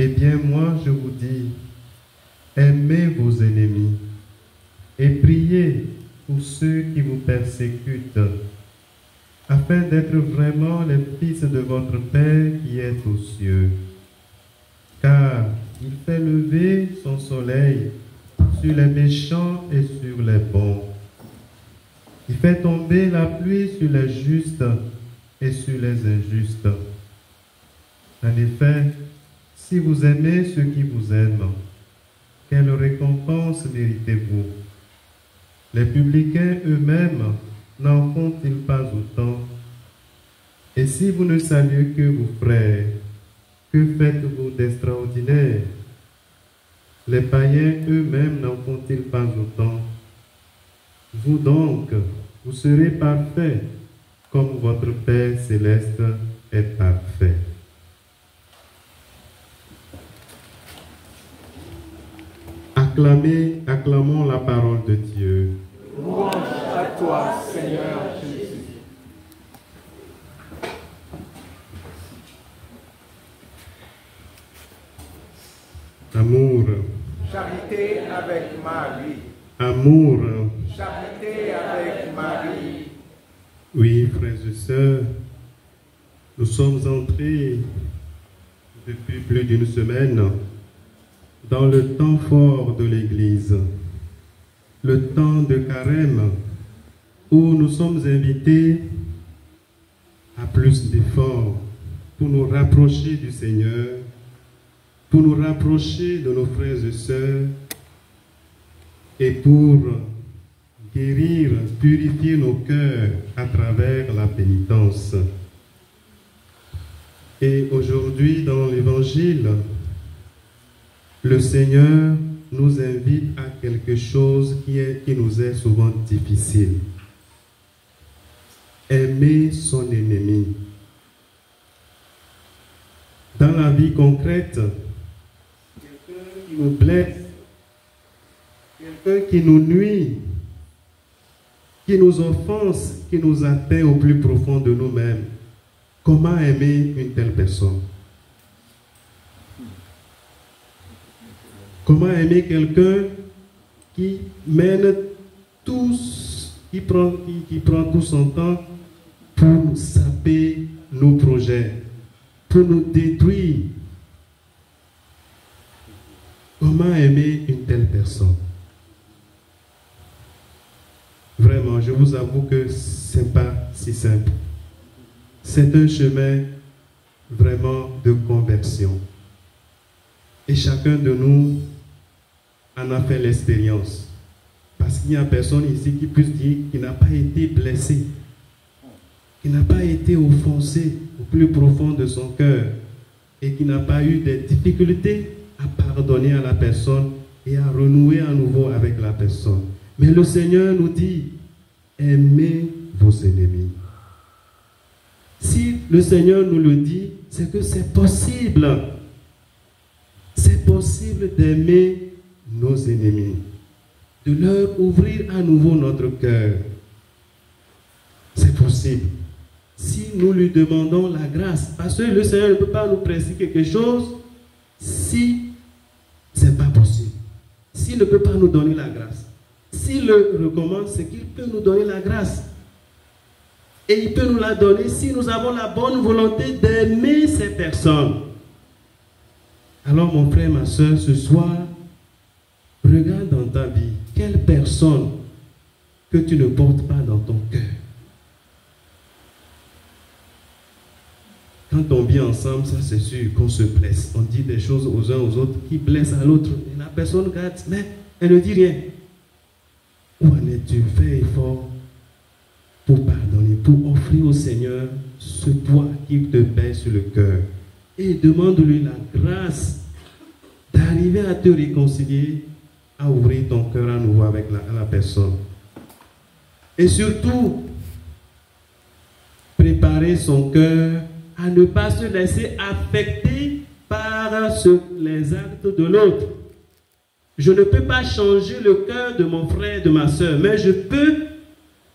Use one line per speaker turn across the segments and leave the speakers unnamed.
Eh bien, moi, je vous dis, aimez vos ennemis et priez pour ceux qui vous persécutent, afin d'être vraiment les fils de votre Père qui est aux cieux. Car il fait lever son soleil sur les méchants et sur les bons. Il fait tomber la pluie sur les justes et sur les injustes. En effet, si vous aimez ceux qui vous aiment, quelle récompense méritez-vous? Les publicains eux-mêmes n'en font-ils pas autant? Et si vous ne saluez que vos frères, que faites-vous d'extraordinaire? Les païens eux-mêmes n'en font-ils pas autant? Vous donc, vous serez parfaits, comme votre Père céleste est parfait. Acclamons la parole de Dieu.
Louange à toi, Seigneur Jésus.
Amour.
Charité avec Marie.
Amour.
Charité avec Marie.
Oui, frères et sœurs, nous sommes entrés depuis plus d'une semaine dans le temps fort de l'Église, le temps de carême, où nous sommes invités à plus d'efforts pour nous rapprocher du Seigneur, pour nous rapprocher de nos frères et sœurs et pour guérir, purifier nos cœurs à travers la pénitence. Et aujourd'hui, dans l'Évangile, le Seigneur nous invite à quelque chose qui nous est souvent difficile. Aimer son ennemi. Dans la vie concrète, quelqu'un qui nous blesse, quelqu'un qui nous nuit, qui nous offense, qui nous atteint au plus profond de nous-mêmes. Comment aimer une telle personne? Comment aimer quelqu'un qui mène qui prend tout son temps pour nous saper nos projets, pour nous détruire? Comment aimer une telle personne? Vraiment, je vous avoue que ce n'est pas si simple. C'est un chemin vraiment de conversion. Et chacun de nous en a fait l'expérience. Parce qu'il n'y a personne ici qui puisse dire qu'il n'a pas été blessé, qu'il n'a pas été offensé au plus profond de son cœur et qu'il n'a pas eu des difficultés à pardonner à la personne et à renouer à nouveau avec la personne. Mais le Seigneur nous dit, aimez vos ennemis. Si le Seigneur nous le dit, c'est que c'est possible. C'est possible d'aimer nos ennemis, de leur ouvrir à nouveau notre cœur. C'est possible. Si nous lui demandons la grâce, parce que le Seigneur ne peut pas nous presser quelque chose si ce n'est pas possible. S'il ne peut pas nous donner la grâce. S'il le recommande, c'est qu'il peut nous donner la grâce. Et il peut nous la donner si nous avons la bonne volonté d'aimer ces personnes. Alors mon frère, ma soeur, ce soir, regarde dans ta vie, quelle personne que tu ne portes pas dans ton cœur. Quand on vit ensemble, ça c'est sûr qu'on se blesse. On dit des choses aux uns aux autres qui blessent à l'autre. Et la personne regarde, mais elle ne dit rien. Où en es-tu? Fais effort pour pardonner, pour offrir au Seigneur ce poids qui te pèse sur le cœur. Et demande-lui la grâce d'arriver à te réconcilier, à ouvrir ton cœur à nouveau avec la personne. Et surtout, préparer son cœur à ne pas se laisser affecter par les actes de l'autre. Je ne peux pas changer le cœur de mon frère, de ma soeur, mais je peux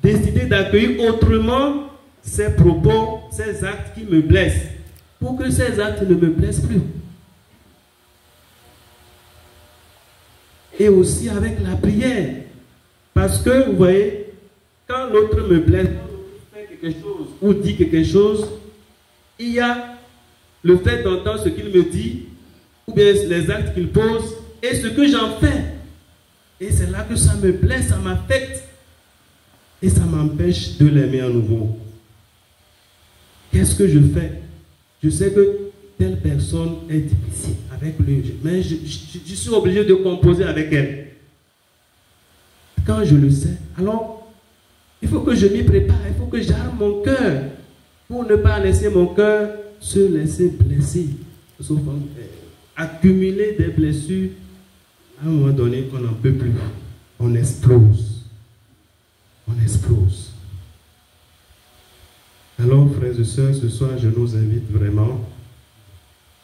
décider d'accueillir autrement ces propos, ces actes qui me blessent, pour que ces actes ne me blessent plus.
et aussi avec la prière. Parce que, vous voyez, quand l'autre me blesse, fait quelque chose ou dit quelque chose, il y a le fait d'entendre ce qu'il me dit, ou bien les actes qu'il pose, et ce que j'en fais. Et c'est là que ça me blesse, ça m'affecte, et ça m'empêche de l'aimer à nouveau. Qu'est-ce que je fais? Je sais que telle personne est difficile avec lui, mais je suis obligé de composer avec elle. Quand je le sais, alors il faut que je m'y prépare, il faut que j'arme mon cœur pour ne pas laisser mon cœur se laisser blesser, sauf accumuler des blessures. À un moment donné, on n'en peut plus, on explose, on explose. Alors, frères et sœurs, ce soir, je nous invite vraiment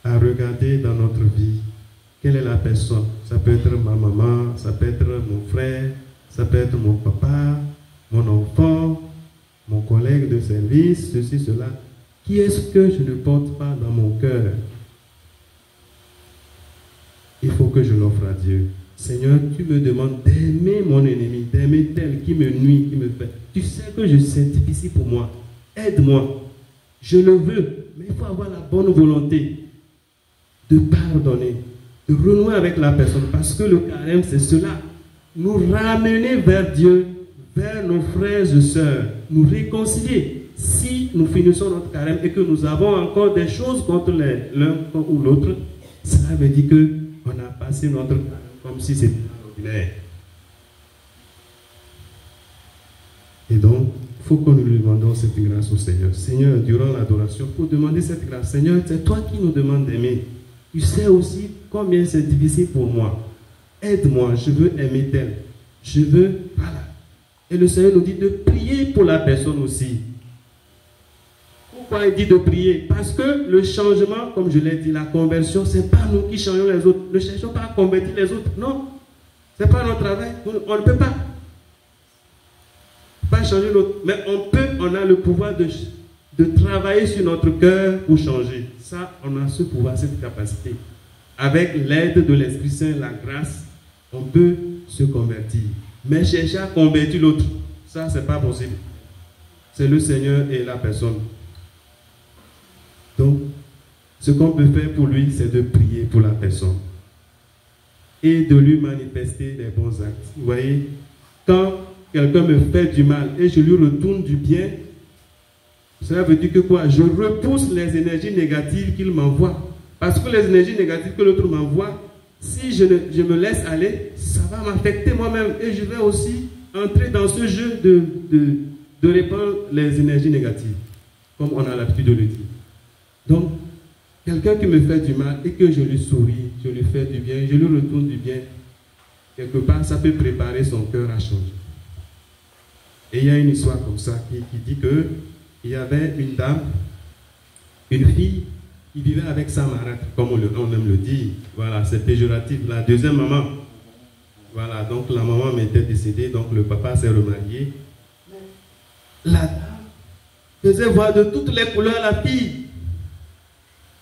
à regarder dans notre vie quelle est la personne. Ça peut être ma maman, ça peut être mon frère, ça peut être mon papa, mon enfant, mon collègue de service, ceci, cela. Qui est-ce que je ne porte pas dans mon cœur? Il faut que je l'offre à Dieu. Seigneur, tu me demandes d'aimer mon ennemi, d'aimer tel qui me nuit, qui me fait. Tu sais que c'est difficile pour moi. Aide-moi. Je le veux, mais il faut avoir la bonne volonté de pardonner, de renouer avec la personne, parce que le carême, c'est cela. Nous ramener vers Dieu, vers nos frères et sœurs, nous réconcilier. Si nous finissons notre carême et que nous avons encore des choses contre l'un ou l'autre, cela veut dire qu'on a passé notre carême comme si c'était ordinaire. Et donc, il faut que nous lui demandions cette grâce au Seigneur. Seigneur, durant l'adoration, il faut demander cette grâce. Seigneur, c'est toi qui nous demandes d'aimer. Tu sais aussi combien c'est difficile pour moi. Aide-moi, je veux aimer tel. Je veux, voilà. Et le Seigneur nous dit de prier pour la personne aussi. Pourquoi il dit de prier? Parce que le changement, comme je l'ai dit, la conversion, ce n'est pas nous qui changeons les autres. Ne cherchons pas à convertir les autres. Non. Ce n'est pas notre travail. On ne peut pas. Pas changer l'autre. Mais on a le pouvoir de travailler sur notre cœur pour changer. Ça, on a ce pouvoir, cette capacité. Avec l'aide de l'Esprit Saint, la grâce, on peut se convertir. Mais chercher à convertir l'autre, ça, ce n'est pas possible. C'est le Seigneur et la personne. Donc, ce qu'on peut faire pour lui, c'est de prier pour la personne. Et de lui manifester des bons actes. Vous voyez, quand quelqu'un me fait du mal et je lui retourne du bien, cela veut dire que quoi? Je repousse les énergies négatives qu'il m'envoie. Parce que les énergies négatives que l'autre m'envoie, si je me laisse aller, ça va m'affecter moi-même. Et je vais aussi entrer dans ce jeu de répandre les énergies négatives, comme on a l'habitude de le dire. Donc, quelqu'un qui me fait du mal et que je lui souris, je lui fais du bien, je lui retourne du bien, quelque part, ça peut préparer son cœur à changer. Et il y a une histoire comme ça qui dit qu'il y avait une dame, une fille, qui vivait avec sa marâtre, comme on aime le dire. Voilà, c'est péjoratif. La deuxième maman. Voilà, donc la maman était décédée, donc le papa s'est remarié. La dame faisait voir de toutes les couleurs la fille.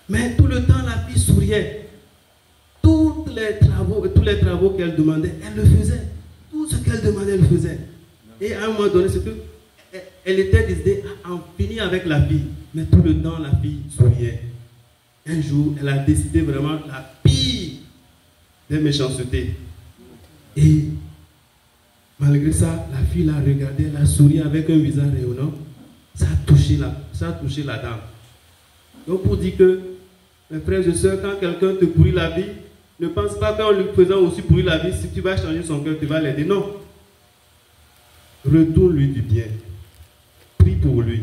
Mais tout le temps, la fille souriait. Tous les travaux qu'elle demandait, elle le faisait. Tout ce qu'elle demandait, elle le faisait. Et à un moment donné, c'est que elle était décidée à en finir avec la fille. Mais tout le temps, la fille souriait. Un jour, elle a décidé vraiment la pire des méchancetés. Et malgré ça, la fille l'a regardé, elle a souri avec un visage rayonnant. Ça a touché la dame. Donc pour dire que, mes frères et sœurs, quand quelqu'un te pourrit la vie, ne pense pas qu'en lui faisant aussi pourrir la vie, si tu vas changer son cœur, tu vas l'aider. Non. Retourne-lui du bien. Prie pour lui.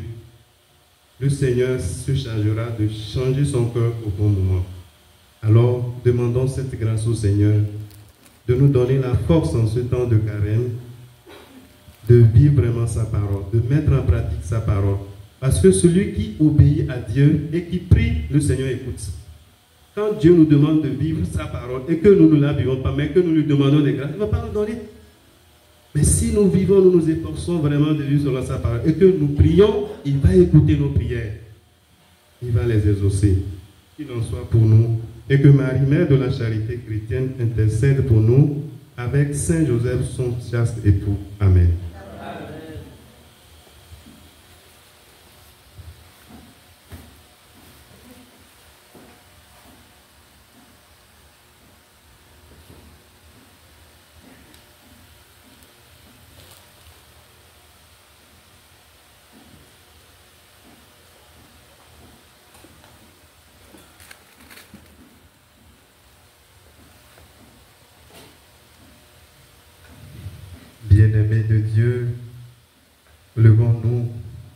Le Seigneur se chargera de changer son cœur au bon moment. Alors, demandons cette grâce au Seigneur de nous donner la force en ce temps de carême de vivre vraiment sa parole, de mettre en pratique sa parole. Parce que celui qui obéit à Dieu et qui prie, le Seigneur écoute. Quand Dieu nous demande de vivre sa parole et que nous ne la vivons pas, mais que nous lui demandons des grâces, il ne va pas nous donner. Mais si nous vivons, nous nous efforçons vraiment de vivre selon sa parole et que nous prions, il va écouter nos prières. Il va les exaucer. Qu'il en soit pour nous. Et que Marie, Mère de la Charité chrétienne, intercède pour nous
avec Saint Joseph, son chaste époux. Amen. Bien-aimés de Dieu, levons-nous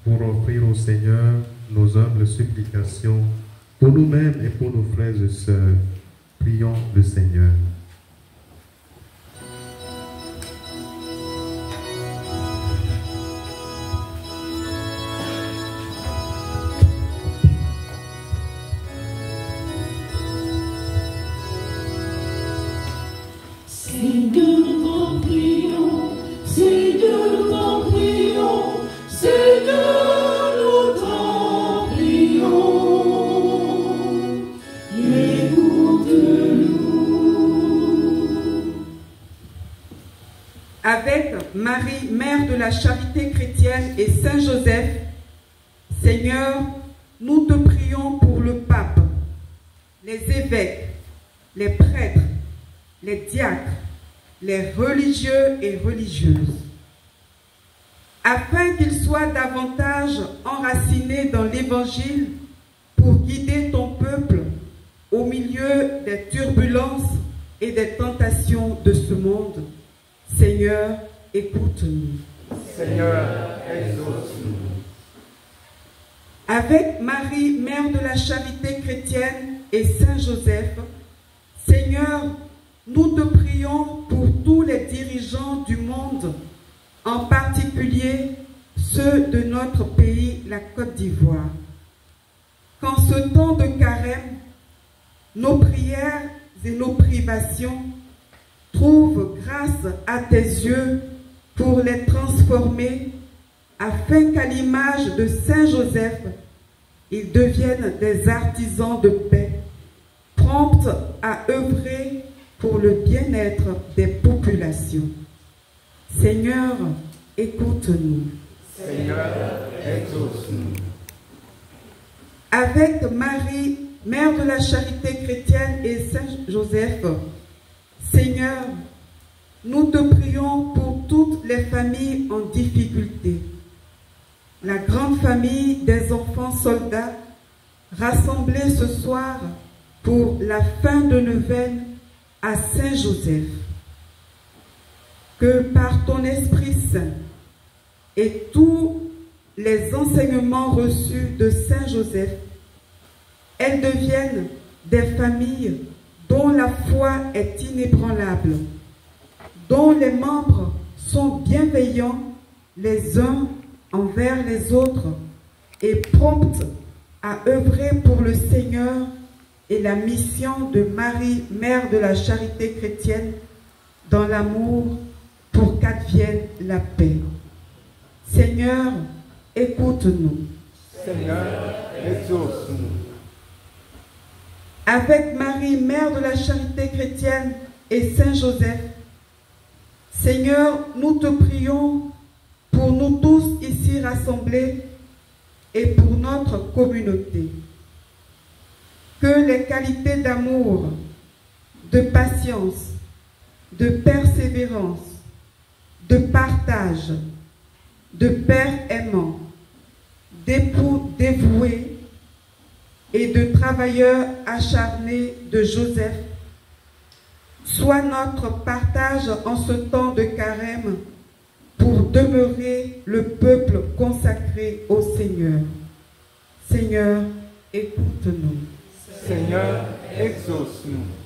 pour offrir au Seigneur nos humbles supplications pour nous-mêmes et pour nos frères et sœurs. Prions le Seigneur.
Avec Marie, mère de la charité chrétienne, et Saint Joseph, Seigneur, nous te prions pour le pape, les évêques, les prêtres, les diacres, les religieux et religieuses, afin qu'ils soient davantage enracinés dans l'Évangile pour guider ton peuple au milieu des turbulences et des tentations de ce monde. Seigneur, écoute-nous.
Seigneur, exauce-nous.
Avec Marie, mère de la charité chrétienne, et Saint Joseph, Seigneur, nous te prions pour tous les dirigeants du monde, en particulier ceux de notre pays, la Côte d'Ivoire. Qu'en ce temps de carême, nos prières et nos privations trouvent grâce à tes yeux pour les transformer, afin qu'à l'image de Saint Joseph, ils deviennent des artisans de paix, prompts à œuvrer pour le bien-être des populations. Seigneur, écoute-nous.
Seigneur, exauce-nous.
Avec Marie, mère de la charité chrétienne, et Saint Joseph, Seigneur, nous te prions pour toutes les familles en difficulté. La grande famille des enfants soldats rassemblés ce soir pour la fin de neuvaine à Saint Joseph. Que par ton Esprit Saint et tous les enseignements reçus de Saint Joseph, elles deviennent des familles dont la foi est inébranlable, dont les membres sont bienveillants les uns envers les autres et promptes à œuvrer pour le Seigneur et la mission de Marie, mère de la charité chrétienne, dans l'amour pour qu'advienne la paix. Seigneur, écoute-nous.
Seigneur, exauce-nous.
Avec Marie, mère de la charité chrétienne, et Saint Joseph, Seigneur, nous te prions pour nous tous ici rassemblés et pour notre communauté. Que les qualités d'amour, de patience, de persévérance, de partage, de père aimant, d'époux dévoué et de travailleurs acharnés de Joseph soient notre partage en ce temps de carême pour demeurer le peuple consacré au Seigneur. Seigneur, écoute-nous.
Seigneur, exauce-nous.